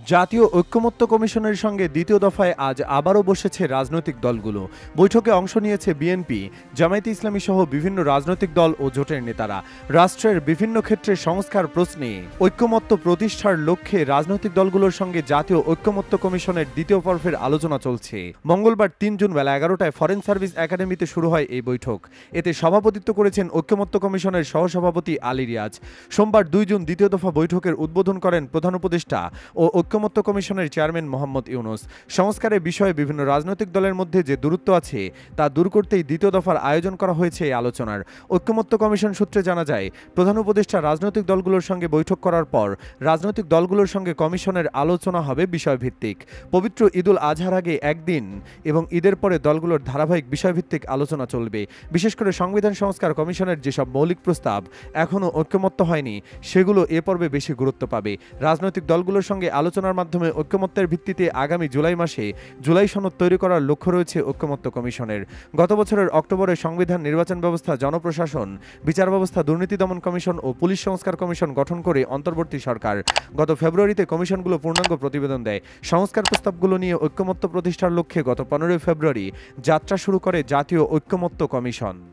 জাতীয় ঐকমত্য কমিশনের সঙ্গে দ্বিতীয় দফায় আজ আবারও বসেছে রাজনৈতিক দলগুলো। বৈঠকে অংশ নিয়েছে বিএনপি, জামায়াতে ইসলামী সহ বিভিন্ন রাজনৈতিক দল ও জোটের নেতারা। রাষ্ট্রের বিভিন্ন ক্ষেত্রে সংস্কার প্রশ্নে ঐকমত্য প্রতিষ্ঠার লক্ষ্যে রাজনৈতিক দলগুলোর সঙ্গে জাতীয় ঐকমত্য কমিশনের দ্বিতীয় পর্বের আলোচনা চলছে। মঙ্গলবার ৩ জুন বেলা ১১টায় ফরেন সার্ভিস একাডেমিতে শুরু হয় এই বৈঠক। এতে সভাপতিত্ব করেছেন ঐকমত্য কমিশনের সহসভাপতি আলী রিয়াজ। সোমবার ২ জুন দ্বিতীয় দফা বৈঠকের উদ্বোধন করেন প্রধান উপদেষ্টা ও ঐকমত্য কমিশনের চেয়ারম্যান মোহাম্মদ ইউনুস। সংস্কারের বিষয়ে বিভিন্ন রাজনৈতিক দলের মধ্যে যে দূরত্ব আছে তা দূর করতেই দ্বিতীয় দফার আয়োজন করা হয়েছে এই আলোচনার। ঐকমত্য কমিশন সূত্রে জানা যায়, প্রধান উপদেষ্টা রাজনৈতিক দলগুলোর সঙ্গে বৈঠক করার পর রাজনৈতিক দলগুলোর সঙ্গে কমিশনের আলোচনা হবে বিষয়ভিত্তিক। পবিত্র ঈদুল আজহার আগে একদিন এবং ঈদের পরে দলগুলোর ধারাবাহিক বিষয়ভিত্তিক আলোচনা চলবে। বিশেষ করে সংবিধান সংস্কার কমিশনের যেসব মৌলিক প্রস্তাব এখনও ঐকমত্য হয়নি সেগুলো এ পর্বে বেশি গুরুত্ব পাবে। রাজনৈতিক দলগুলোর সঙ্গে আলোচনার মাধ্যমে ঐকমত্যের ভিত্তিতে আগামী জুলাই মাসে জুলাই সনদ তৈরি করার লক্ষ্য রয়েছে ঐকমত্য কমিশনের। গত বছরের অক্টোবরে সংবিধান, নির্বাচন ব্যবস্থা, জনপ্রশাসন, বিচার ব্যবস্থা, দুর্নীতি দমন কমিশন ও পুলিশ সংস্কার কমিশন গঠন করে অন্তর্বর্তী সরকার গত ফেব্রুয়ারিতে কমিশনগুলো পূর্ণাঙ্গ প্রতিবেদন দেয়। সংস্কার প্রস্তাবগুলো নিয়ে ঐকমত্য প্রতিষ্ঠার লক্ষ্যে গত ১৫ ফেব্রুয়ারি যাত্রা শুরু করে জাতীয় ঐকমত্য কমিশন।